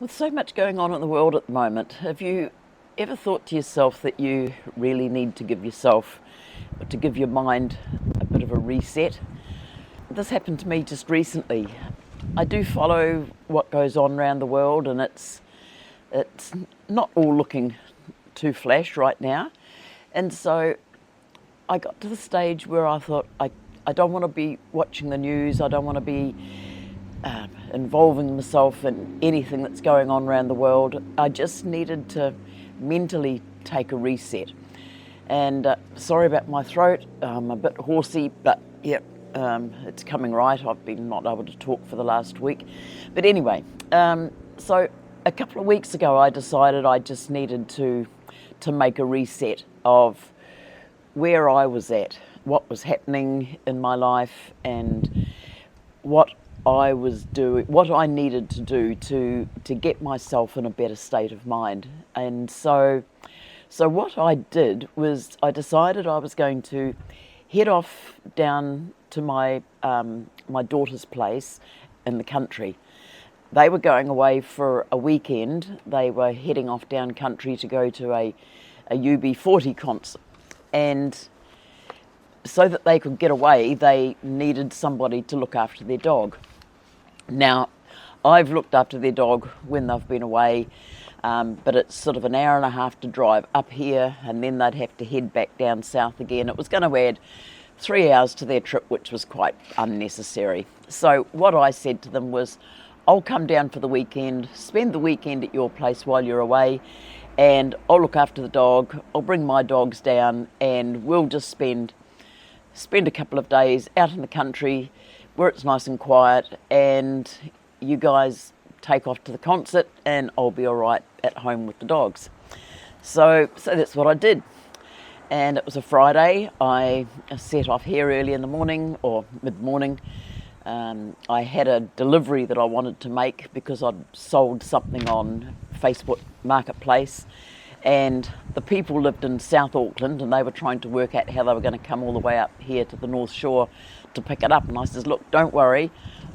With so much going on in the world at the moment, have you ever thought to yourself that you really need to give your mind a bit of a reset? This happened to me just recently. I do follow what goes on around the world, and it's not all looking too flash right now. And so I got to the stage where I thought, I don't want to be watching the news, I don't want to be involving myself in anything that's going on around the world. I just needed to mentally take a reset. And sorry about my throat, I'm a bit horsey, but yeah, it's coming right. I've been not able to talk for the last week. But anyway, so a couple of weeks ago I decided I just needed to make a reset of where I was at, what was happening in my life, and what I was doing, what I needed to do to get myself in a better state of mind. And so what I did was I decided I was going to head off down to my daughter's place in the country. They were going away for a weekend. They were heading off down country to go to a UB40 concert. And so that they could get away, they needed somebody to look after their dog. Now, I've looked after their dog when they've been away, but it's sort of an hour and a half to drive up here, and then they'd have to head back down south again. It was going to add 3 hours to their trip, which was quite unnecessary. So what I said to them was, I'll come down for the weekend, spend the weekend at your place while you're away, and I'll look after the dog, I'll bring my dogs down, and we'll just spend a couple of days out in the country where it's nice and quiet, and you guys take off to the concert and I'll be all right at home with the dogs. So that's what I did. And it was a Friday. I set off here early in the morning or mid-morning. I had a delivery that I wanted to make because I'd sold something on Facebook Marketplace, and the people lived in South Auckland and they were trying to work out how they were going to come all the way up here to the North Shore to pick it up. And I says, look, don't worry,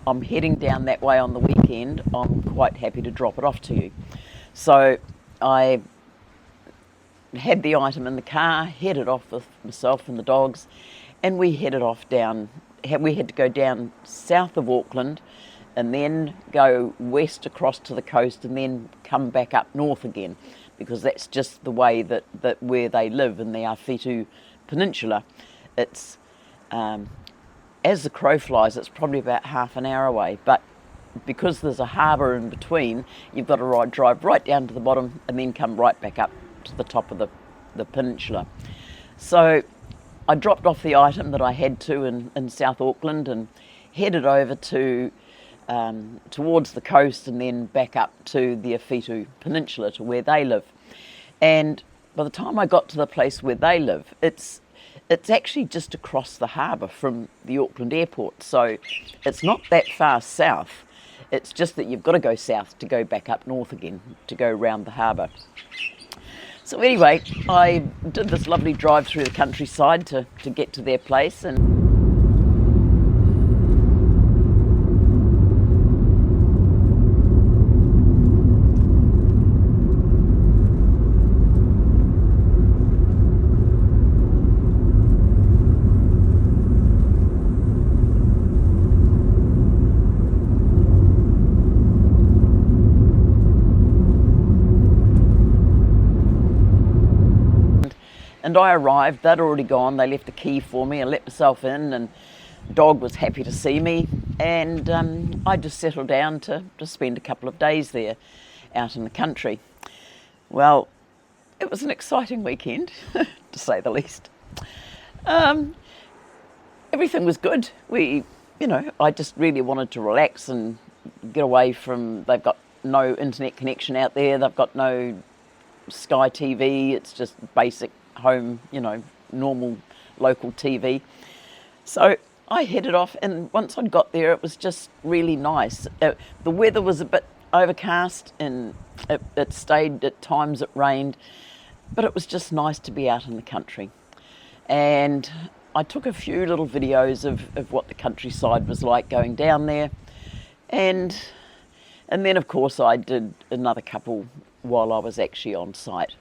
I'm heading down that way on the weekend. I'm quite happy to drop it off to you. So I had the item in the car, headed off with myself and the dogs, and we headed off down. We had to go down south of Auckland and then go west across to the coast and then come back up north again, because that's just the way that where they live in the Awhitu Peninsula. It's as the crow flies, it's probably about half an hour away, but because there's a harbour in between, you've got to drive right down to the bottom and then come right back up to the top of the peninsula. So I dropped off the item that I had to in South Auckland and headed over to towards the coast and then back up to the Awhitu Peninsula to where they live. And by the time I got to the place where they live, it's actually just across the harbour from the Auckland airport, so it's not that far south. It's just that you've got to go south to go back up north again, to go round the harbour. So anyway, I did this lovely drive through the countryside to get to their place, and I arrived. They'd already gone. They left the key for me. I let myself in, and the dog was happy to see me, and I just settled down to spend a couple of days there out in the country. Well, it was an exciting weekend, to say the least. Everything was good. I just really wanted to relax and get away from, they've got no internet connection out there. They've got no Sky TV. It's just basic home, normal local TV. So I headed off, and once I'd got there, it was just really nice. The weather was a bit overcast, and it stayed, at times it rained, but it was just nice to be out in the country. And I took a few little videos of what the countryside was like going down there, and And then, of course, I did another couple while I was actually on site.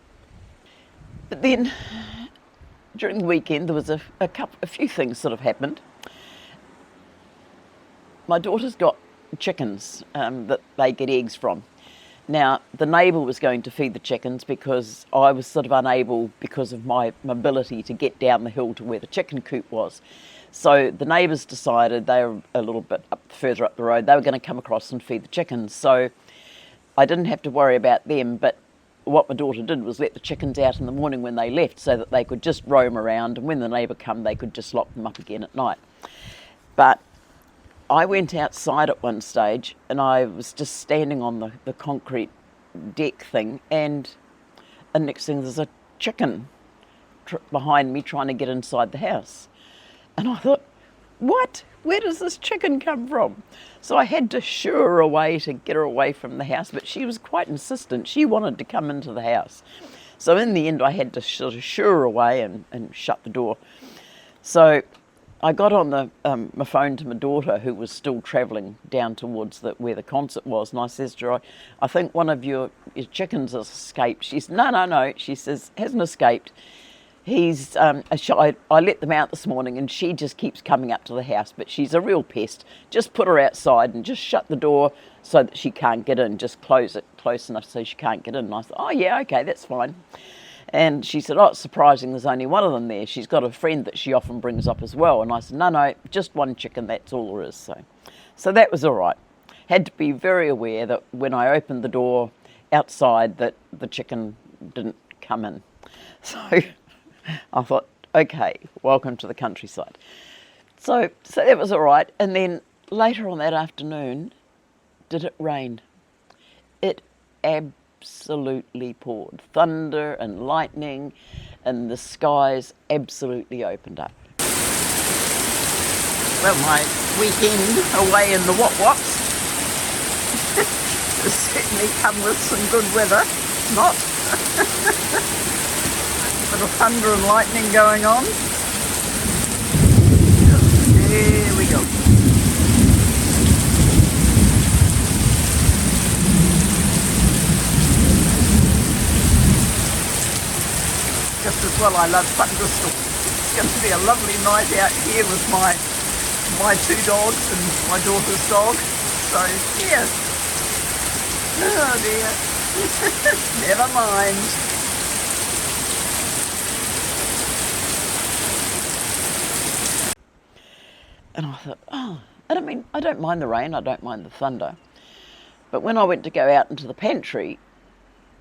But then, during the weekend, there was a few things sort of happened. My daughter's got chickens that they get eggs from. Now, the neighbour was going to feed the chickens because I was sort of unable, because of my mobility, to get down the hill to where the chicken coop was. So the neighbours decided, they were a little bit further up the road, they were going to come across and feed the chickens. So I didn't have to worry about them, but what my daughter did was let the chickens out in the morning when they left so that they could just roam around, and when the neighbour come, they could just lock them up again at night. But I went outside at one stage and I was just standing on the concrete deck thing, and next thing there's a chicken behind me trying to get inside the house. And I thought, what? Where does this chicken come from? So I had to shoo her away to get her away from the house, but she was quite insistent. She wanted to come into the house. So in the end I had to sort of shoo her away and shut the door. So I got on my phone to my daughter, who was still travelling down towards where the concert was, and I says to her, I think one of your chickens has escaped. She says, no, she says, hasn't escaped. I let them out this morning and she just keeps coming up to the house, but she's a real pest. Just put her outside and just shut the door so that she can't get in. Just close it close enough so she can't get in. And I said, oh yeah, okay, that's fine. And she said, oh, it's surprising there's only one of them there. She's got a friend that she often brings up as well. And I said, no, just one chicken, that's all there is. So that was all right. Had to be very aware that when I opened the door outside that the chicken didn't come in. So I thought, okay, welcome to the countryside. So that was all right. And then later on that afternoon, did it rain? It absolutely poured. Thunder and lightning, and the skies absolutely opened up. Well, my weekend away in the What-Wats has certainly come with some good weather. Not bit of thunder and lightning going on. There we go. Just as well I love thunderstorms. It's going to be a lovely night out here with my two dogs and my daughter's dog. So, yeah. Oh dear. Never mind. And I thought, and I mean, I don't mind the rain, I don't mind the thunder. But when I went to go out into the pantry,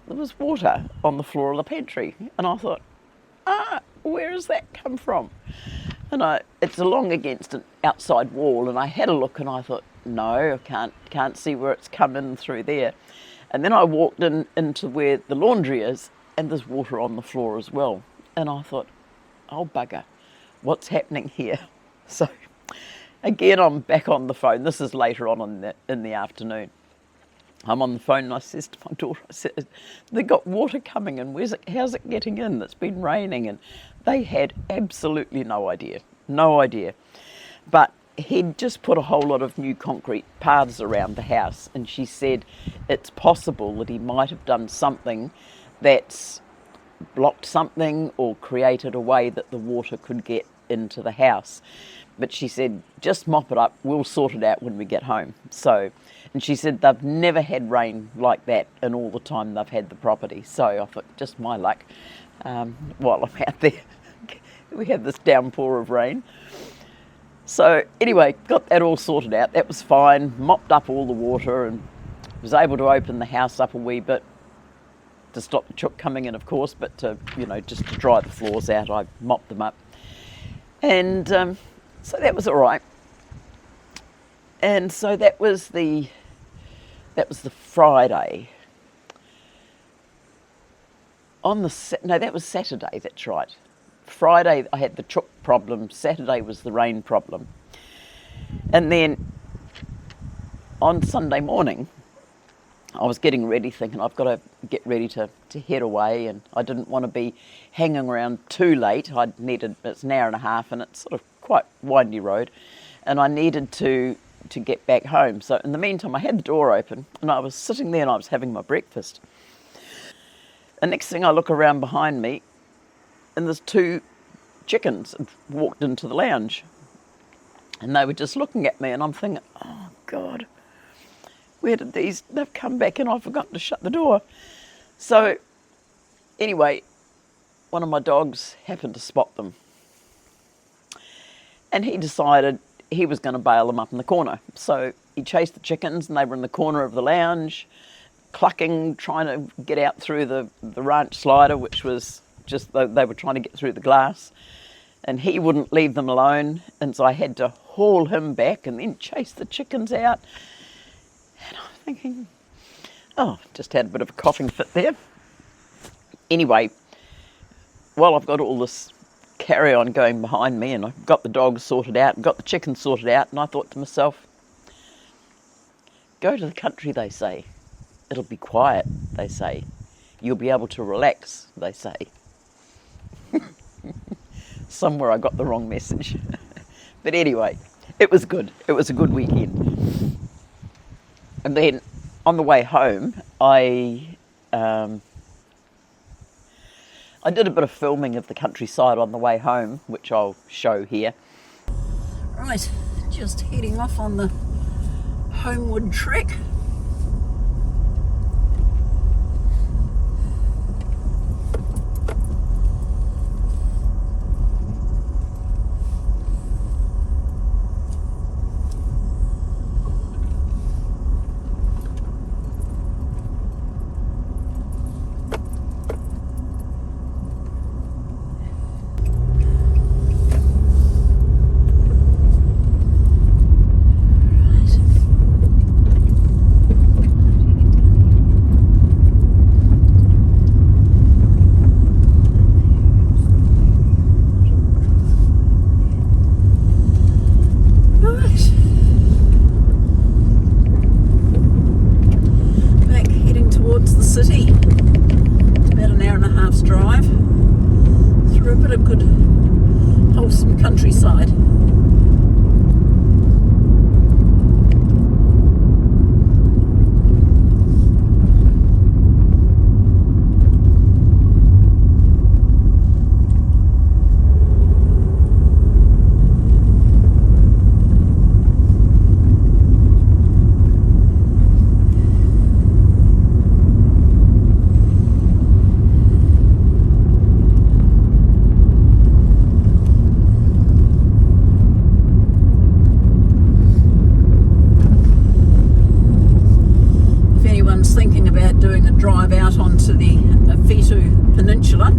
there was water on the floor of the pantry. And I thought, where has that come from? And it's along against an outside wall, and I had a look and I thought, no, I can't see where it's come in through there. And then I walked into where the laundry is, and there's water on the floor as well. And I thought, oh bugger, what's happening here? So again, I'm back on the phone. This is later on in the afternoon. I'm on the phone and I says to my daughter, I said, they've got water coming in. How's it getting in? It's been raining. And they had absolutely no idea. No idea. But he'd just put a whole lot of new concrete paths around the house. And she said it's possible that he might have done something that's blocked something or created a way that the water could get into the house. But she said, just mop it up, we'll sort it out when we get home. So, and she said they've never had rain like that in all the time they've had the property. So I thought, just my luck, while I'm out there, we had this downpour of rain. So anyway, got that all sorted out. That was fine, mopped up all the water and was able to open the house up a wee bit to stop the chook coming in, of course, but to, just to dry the floors out, I mopped them up. And so that was all right. And so that was the Friday. That was Saturday, that's right. Friday I had the chook problem, Saturday was the rain problem. And then on Sunday morning, I was getting ready thinking I've got to get ready to head away, and I didn't want to be hanging around too late. It's an hour and a half and it's sort of quite windy road, and I needed to to get back home. So in the meantime, I had the door open and I was sitting there and I was having my breakfast. The next thing, I look around behind me and there's 2 chickens had walked into the lounge. And they were just looking at me and I'm thinking, oh God, where did they've come back in, I've forgotten to shut the door. So anyway, one of my dogs happened to spot them. And he decided he was going to bail them up in the corner. So he chased the chickens and they were in the corner of the lounge, clucking, trying to get out through the ranch slider, which was just, they were trying to get through the glass. And he wouldn't leave them alone. And so I had to haul him back and then chase the chickens out. And I'm thinking, oh, just had a bit of a coughing fit there. Anyway, while I've got all this carry on going behind me and I've got the dogs sorted out and got the chickens sorted out, and I thought to myself, go to the country, they say. It'll be quiet, they say. You'll be able to relax, they say. Somewhere I got the wrong message. But anyway, it was good. It was a good weekend. And then on the way home, I did a bit of filming of the countryside on the way home, which I'll show here. Right, just heading off on the homeward trek. City. It's about an hour and a half's drive through a bit of good wholesome countryside. Drive out onto the Peninsula.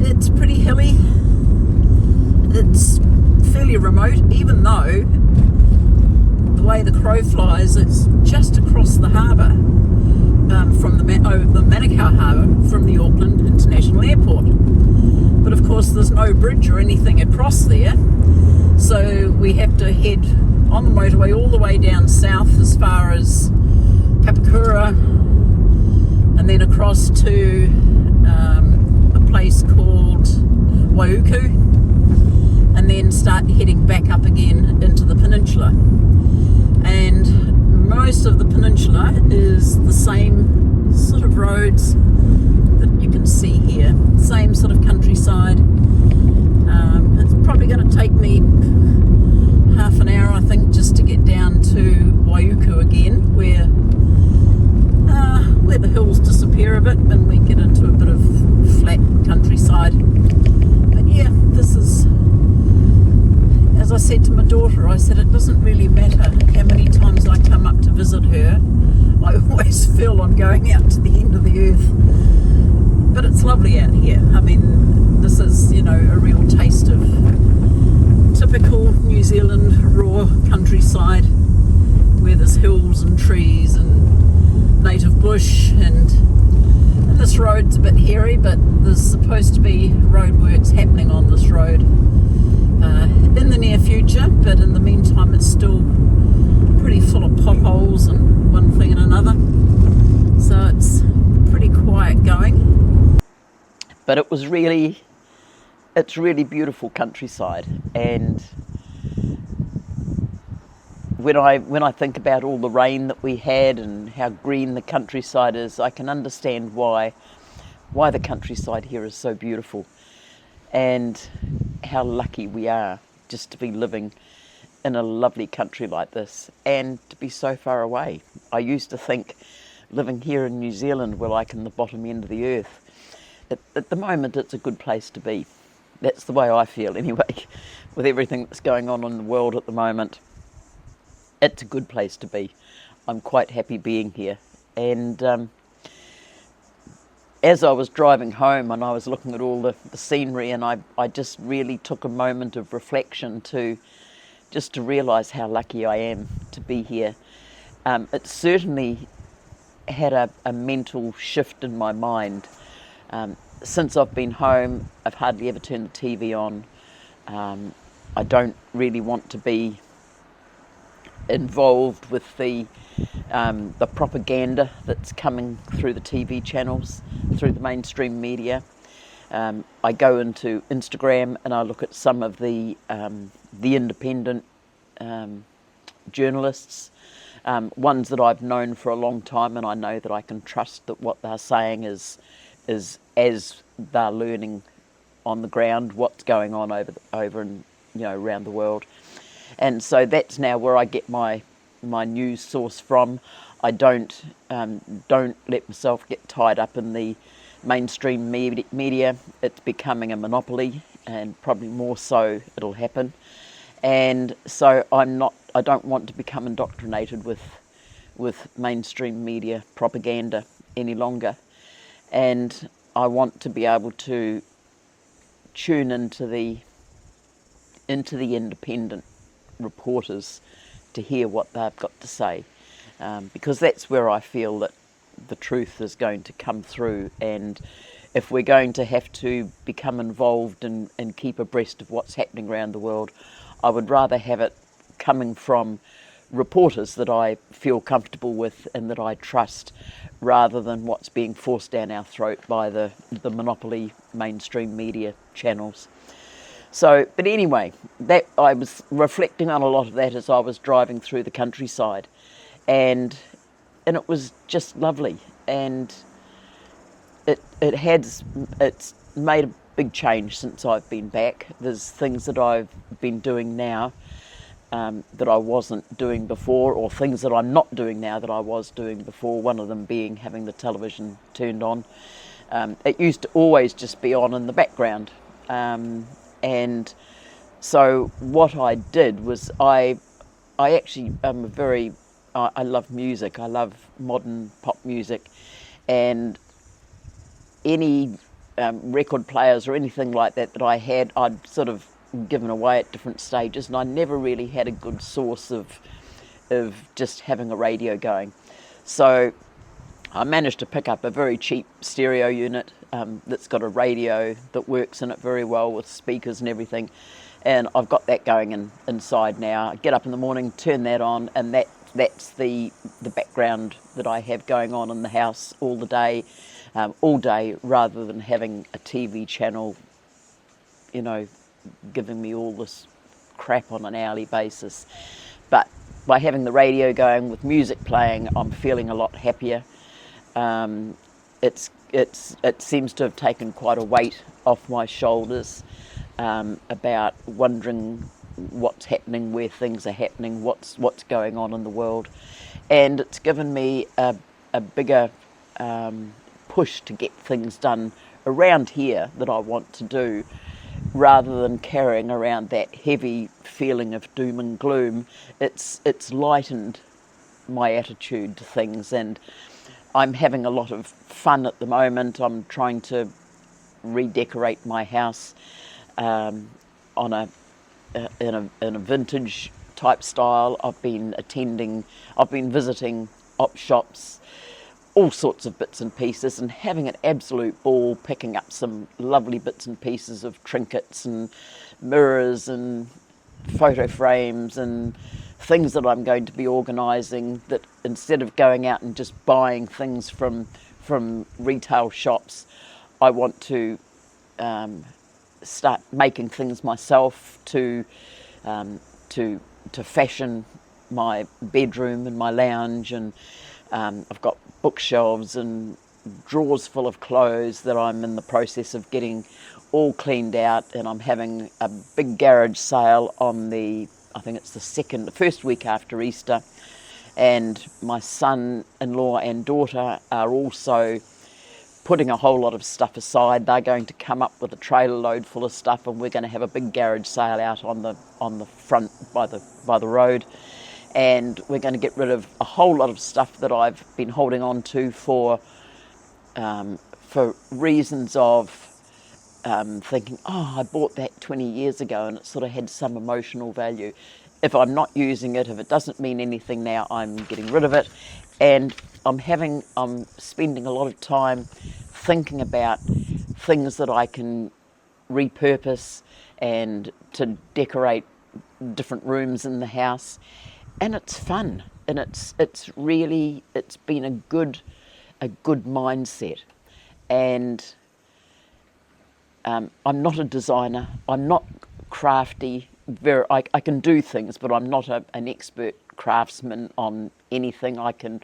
It's pretty hilly. It's fairly remote, even though the way the crow flies, it's just across the harbour from the Manukau Harbour from the Auckland International Airport. But of course there's no bridge or anything across there, so we have to head on the motorway all the way down south as far as Papakura, and then across to a place called Waiuku, and then start heading back up again into the peninsula. And most of the peninsula is the same sort of roads that you can see here, same sort of countryside. It's probably going to take me half an hour, I think, just to get down to Waiuku again, where the hills disappear a bit and we get into a bit of flat countryside. But yeah, this is, as I said to my daughter, I said it doesn't really matter how many times I come up to visit her, I always feel I'm going out to the end of the earth. But it's lovely out here. I mean, this is, you know, a real taste of typical New Zealand raw countryside, where there's hills and trees and native bush, and this road's a bit hairy, but there's supposed to be roadworks happening on this road in the near future, but in the meantime it's still pretty full of potholes and one thing and another, so it's pretty quiet going. But it's really beautiful countryside, and when I think about all the rain that we had and how green the countryside is, I can understand why the countryside here is so beautiful, and how lucky we are just to be living in a lovely country like this and to be so far away. I used to think living here in New Zealand we're like in the bottom end of the earth. At the moment it's a good place to be. That's the way I feel anyway, with everything that's going on in the world at the moment. It's a good place to be. I'm quite happy being here. And as I was driving home and I was looking at all the scenery, and I just really took a moment of reflection to realise how lucky I am to be here. It certainly had a mental shift in my mind. Since I've been home, I've hardly ever turned the TV on. I don't really want to be involved with the propaganda that's coming through the TV channels, through the mainstream media. I go into Instagram and I look at some of the independent journalists, ones that I've known for a long time, and I know that I can trust that what they're saying is as they're learning on the ground what's going on over and around the world. And so that's now where I get my news source from. I don't let myself get tied up in the mainstream media. It's becoming a monopoly, and probably more so it'll happen. And so I don't want to become indoctrinated with mainstream media propaganda any longer. And I want to be able to tune into the independent reporters to hear what they've got to say, because that's where I feel that the truth is going to come through. And if we're going to have to become involved and keep abreast of what's happening around the world, I would rather have it coming from reporters that I feel comfortable with and that I trust, rather than what's being forced down our throat by the monopoly mainstream media channels. So, but anyway, that I was reflecting on a lot of that as I was driving through the countryside, and it was just lovely, and it's made a big change since I've been back. There's things that I've been doing now that I wasn't doing before, or things that I'm not doing now that I was doing before, one of them being having the television turned on. It used to always just be on in the background. And so what I did was I actually am I love music. I love modern pop music, and any record players or anything like that I had, I'd sort of given away at different stages, and I never really had a good source of just having a radio going. So I managed to pick up a very cheap stereo unit that's got a radio that works in it very well with speakers and everything, and I've got that going inside now. I get up in the morning, turn that on, and that's the background that I have going on in the house all day, rather than having a TV channel, giving me all this crap on an hourly basis. But by having the radio going with music playing, I'm feeling a lot happier. It seems to have taken quite a weight off my shoulders about wondering what's happening, where things are happening, what's going on in the world, and it's given me a bigger push to get things done around here that I want to do, rather than carrying around that heavy feeling of doom and gloom. It's lightened my attitude to things, and I'm having a lot of fun at the moment. I'm trying to redecorate my house in a vintage type style. I've been visiting op shops, all sorts of bits and pieces, and having an absolute ball, picking up some lovely bits and pieces of trinkets and mirrors and photo frames and things that I'm going to be organising, that instead of going out and just buying things from retail shops, I want to start making things myself to fashion my bedroom and my lounge, and I've got bookshelves and drawers full of clothes that I'm in the process of getting all cleaned out, and I'm having a big garage sale on I think it's the first week after Easter, and my son-in-law and daughter are also putting a whole lot of stuff aside. They're going to come up with a trailer load full of stuff, and we're going to have a big garage sale out on the front by the road, and we're going to get rid of a whole lot of stuff that I've been holding on to for reasons of thinking, oh, I bought that 20 years ago and it sort of had some emotional value. If I'm not using it, if it doesn't mean anything now, I'm getting rid of it. And I'm spending a lot of time thinking about things that I can repurpose and to decorate different rooms in the house. And it's fun, and it's been a good mindset. And I'm not a designer, I'm not crafty, I can do things, but I'm not an expert craftsman on anything. I can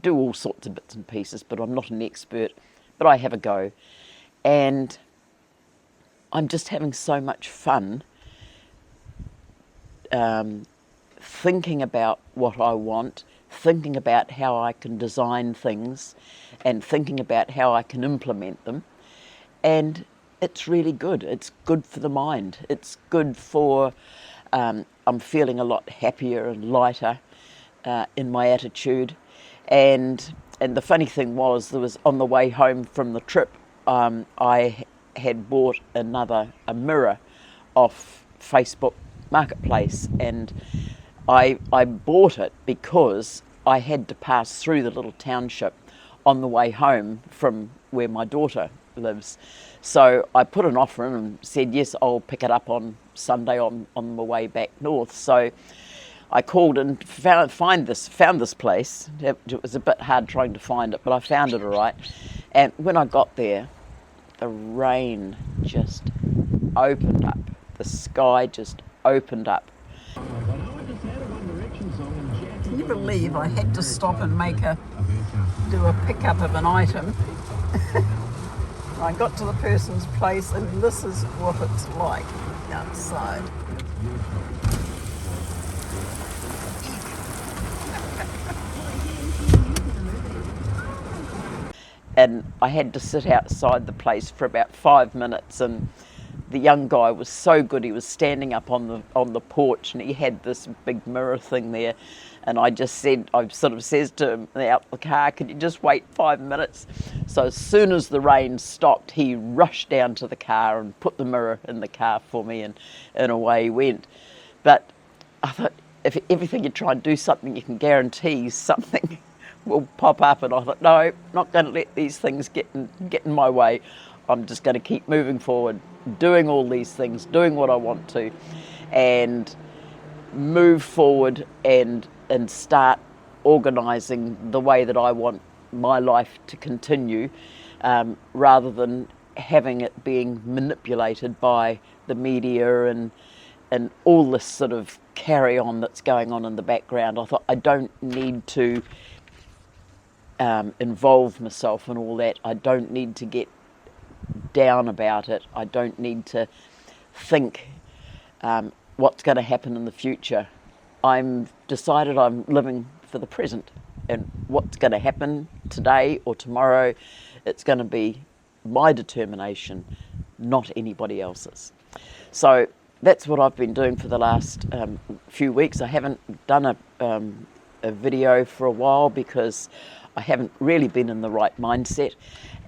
do all sorts of bits and pieces, but I'm not an expert, but I have a go. And I'm just having so much fun thinking about what I want, thinking about how I can design things, and thinking about how I can implement them. And it's really good. It's good for the mind. It's good for, I'm feeling a lot happier and lighter in my attitude. And the funny thing was, on the way home from the trip, I had bought a mirror off Facebook Marketplace, and I bought it because I had to pass through the little township on the way home from where my daughter lives. So I put an offer in and said, yes, I'll pick it up on Sunday on my way back north. So I called and found this place. It was a bit hard trying to find it, but I found it all right. And when I got there, the rain just opened up. The sky just opened up. Can you believe I had to stop and do a pickup of an item? I got to the person's place, and this is what it's like outside. And I had to sit outside the place for about 5 minutes, and the young guy was so good. He was standing up on the porch, and he had this big mirror thing there. And I sort of says to him out the car, could you just wait 5 minutes? So as soon as the rain stopped, he rushed down to the car and put the mirror in the car for me, and away he went. But I thought, if everything you try and do something, you can guarantee something will pop up. And I thought, no, not going to let these things get in my way. I'm just going to keep moving forward, doing all these things, doing what I want to, and move forward and start organising the way that I want my life to continue, rather than having it being manipulated by the media and all this sort of carry on that's going on in the background. I thought, I don't need to involve myself in all that. I don't need to get down about it. I don't need to think what's going to happen in the future. I'm decided I'm living for the present, and what's going to happen today or tomorrow, it's going to be my determination, not anybody else's. So that's what I've been doing for the last few weeks. I haven't done a video for a while because I haven't really been in the right mindset,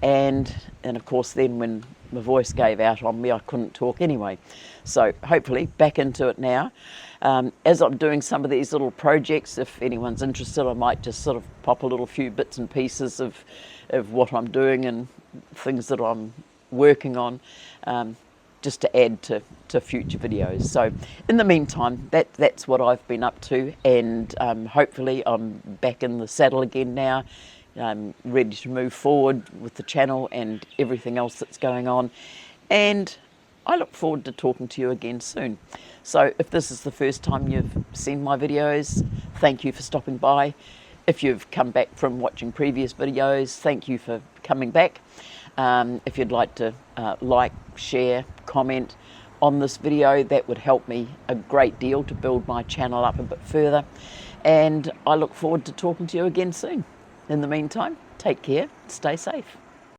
and of course then when my voice gave out on me, I couldn't talk anyway. So hopefully back into it now. As I'm doing some of these little projects, if anyone's interested, I might just sort of pop a little few bits and pieces of what I'm doing and things that I'm working on, just to add to future videos. So in the meantime, that's what I've been up to, and hopefully I'm back in the saddle again now. I'm ready to move forward with the channel and everything else that's going on, and I look forward to talking to you again soon. So if this is the first time you've seen my videos, thank you for stopping by. If you've come back from watching previous videos, thank you for coming back. If you'd like to like, share, comment on this video, that would help me a great deal to build my channel up a bit further. And I look forward to talking to you again soon. In the meantime, take care, stay safe.